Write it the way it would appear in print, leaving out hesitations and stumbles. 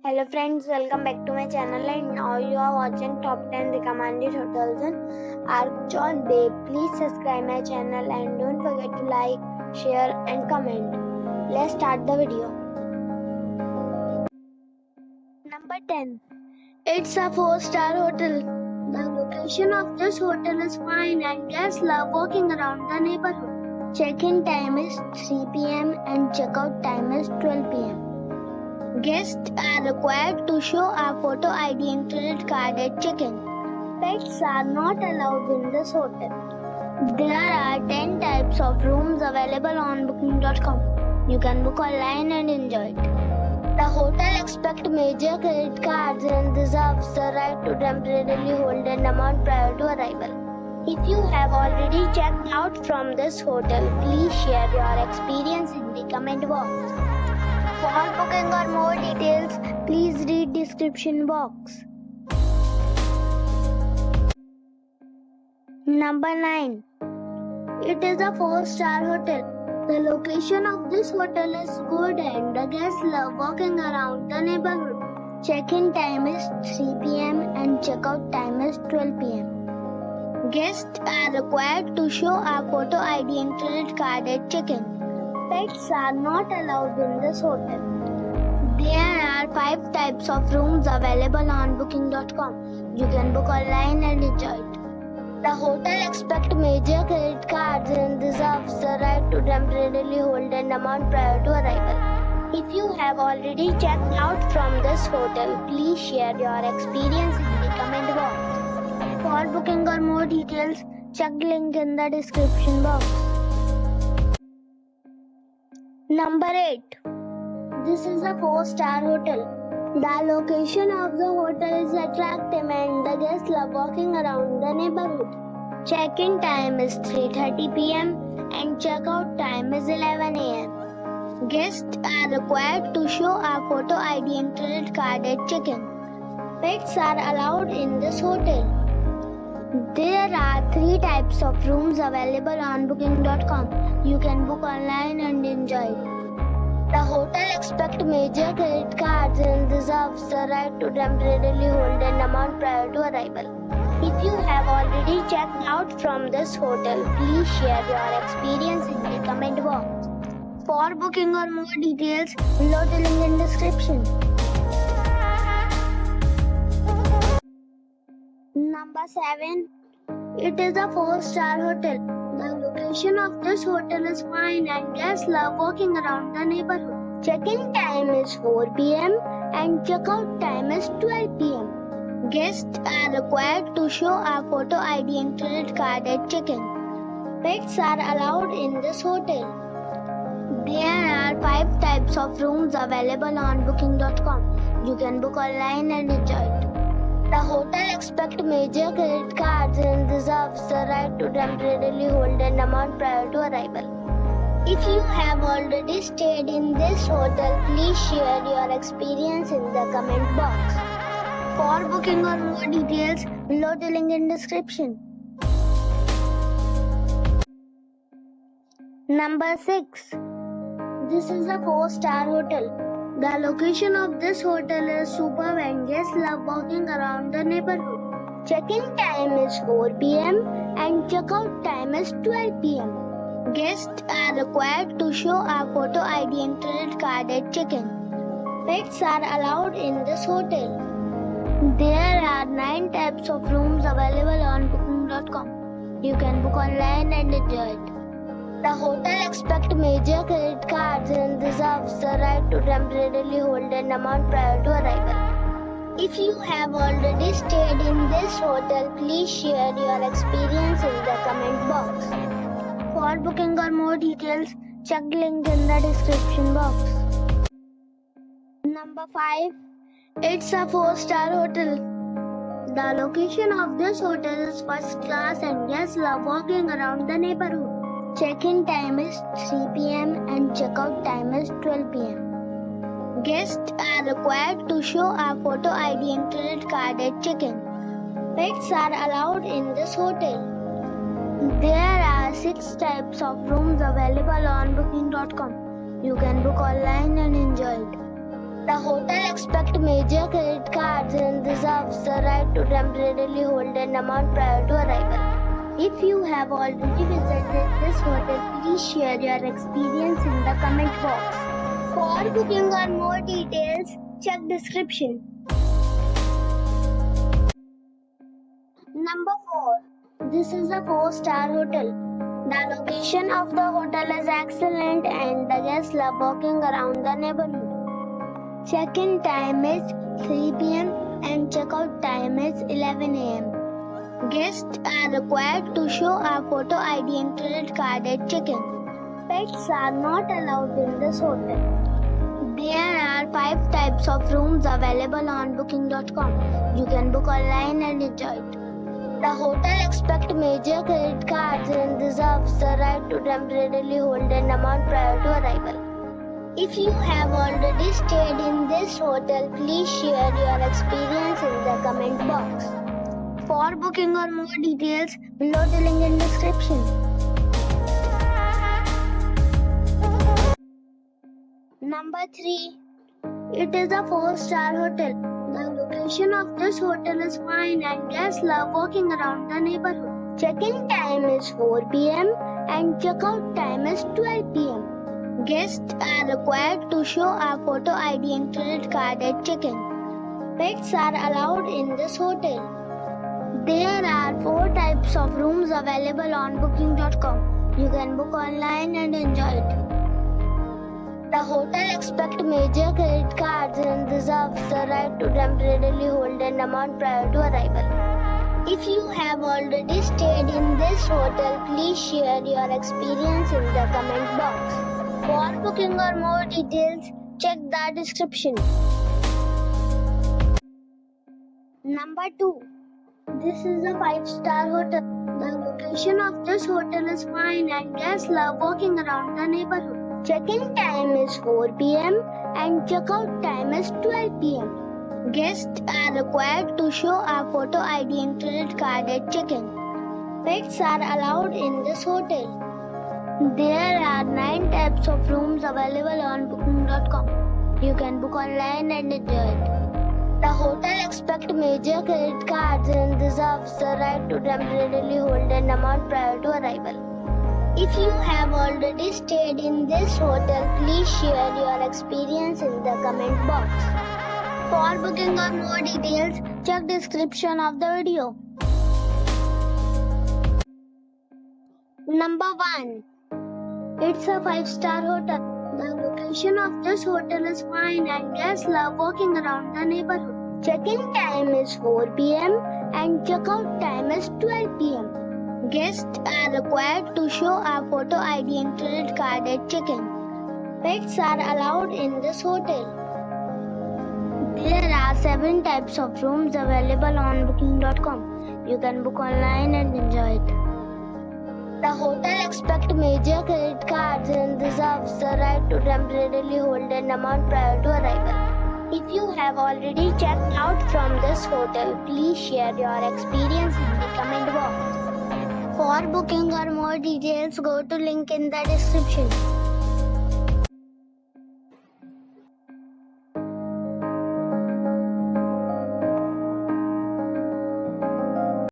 Hello friends, welcome back to my channel and now you are watching top 10 recommended hotels in Arcachon Bay. Please subscribe my channel and don't forget to like, share and comment. Let's start the video. Number 10. It's a 4-star hotel. The location of this hotel is fine and guests love walking around the neighborhood. Check-in time is 3 p.m. and check-out time is 12 p.m. Guests are required to show a photo ID and credit card at check-in. Pets are not allowed in this hotel. There are 10 types of rooms available on booking.com. You can book online and enjoy it. The hotel expects major credit cards and reserves the right to temporarily hold an amount prior to arrival. If you have already checked out from this hotel, please share your experience in the comment box. For booking or more details, please read description box. Number 9. It is a 4-star hotel. The location of this hotel is good and the guests love walking around the neighborhood. Check-in time is 3 p.m. and check-out time is 12 p.m. Guests are required to show a photo ID and credit card at check-in. Pets are not allowed in this hotel. There are 5 types of rooms available on booking.com. You can book online and enjoy it. The hotel expects major credit cards and reserves the right to temporarily hold an amount prior to arrival. If you have already checked out from this hotel, please share your experience in the comment box. For booking or more details, check link in the description box. Number 8. This is a 4-star hotel. The location of the hotel is attractive and the guests love walking around the neighborhood. Check-in time is 3:30 p.m. and check-out time is 11 a.m. Guests are required to show a photo ID and credit card at check-in. Pets are allowed in this hotel. There are 3 types of rooms available on booking.com. You can book online and enjoy it. The hotel expects major credit cards and reserves the right to temporarily hold an amount prior to arrival. If you have already checked out from this hotel, please share your experience in the comment box. For booking or more details, below the link in description. Number 7. It is a 4-star hotel. The location of this hotel is fine and guests love walking around the neighborhood. Check-in time is 4 p.m. and check-out time is 12 p.m. Guests are required to show a photo ID and credit card at check-in. Pets are allowed in this hotel. There are 5 types of rooms available on booking.com. You can book online and enjoy it. The hotel expects major credit cards and reserves the right to temporarily hold an amount prior to arrival. If you have already stayed in this hotel, please share your experience in the comment box. For booking or more details, below the link in description. Number 6. This is a 4-star hotel. The location of this hotel is superb and guests love walking around the neighborhood. Check-in time is 4 p.m. and check-out time is 12 p.m. Guests are required to show a photo ID and credit card at check-in. Pets are allowed in this hotel. There are 9 types of rooms available on booking.com. You can book online and enjoy it. The hotel expects major credit cards and reserves the right to temporarily hold an amount prior to arrival. If you have already stayed in this hotel, please share your experience in the comment box. For booking or more details, check link in the description box. Number 5. It's a 4-star hotel. The location of this hotel is first class and guests love walking around the neighborhood. Check-in time is 3 p.m. and check-out time is 12 p.m. Guests are required to show a photo ID and credit card at check-in. Pets are allowed in this hotel. There are 6 types of rooms available on booking.com. You can book online and enjoy it. The hotel expects major credit cards and reserves the right to temporarily hold an amount prior to arrival. If you have already visited this hotel, please share your experience in the comment box. For booking or more details, check description. Number 4. This is a 4-star hotel. The location of the hotel is excellent and the guests love walking around the neighborhood. Check-in time is 3 p.m. and check-out time is 11 a.m. Guests are required to show a photo ID and credit card at check-in. Pets are not allowed in this hotel. There are 5 types of rooms available on booking.com. You can book online and enjoy it. The hotel expects major credit cards and reserves the right to temporarily hold an amount prior to arrival. If you have already stayed in this hotel, please share your experience in the comment box. For booking or more details, below the link in description. Number 3. It is a 4-star hotel. The location of this hotel is fine and guests love walking around the neighborhood. Check-in time is 4 p.m. and check-out time is 12 p.m. Guests are required to show a photo ID and credit card at check-in. Pets are allowed in this hotel. There are 4 types of rooms available on booking.com. You can book online and enjoy it. The hotel expects major credit cards and reserves the right to temporarily hold an amount prior to arrival. If you have already stayed in this hotel, please share your experience in the comment box. For booking or more details, check the description. Number 2. This is a 5-star hotel. The location of this hotel is fine and guests love walking around the neighborhood. Check-in time is 4 p.m. and check-out time is 12 p.m. Guests are required to show a photo ID and credit card at check-in. Pets are allowed in this hotel. There are 9 types of rooms available on booking.com. You can book online and enjoy it. The hotel expects major credit cards and reserves the right to temporarily hold an amount prior to arrival. If you have already stayed in this hotel, please share your experience in the comment box. For booking or more details, check description of the video. Number 1. It's a 5-star hotel. The location of this hotel is fine and guests love walking around the neighborhood. Check-in time is 4 p.m. and check-out time is 12 p.m. Guests are required to show a photo ID and credit card at check-in. Pets are allowed in this hotel. There are 7 types of rooms available on booking.com. You can book online and enjoy it. The hotel expects major credit cards and reserves the right to temporarily hold an amount prior to arrival. If you have already checked out from this hotel, please share your experience in the comment box. For booking or more details, go to link in the description.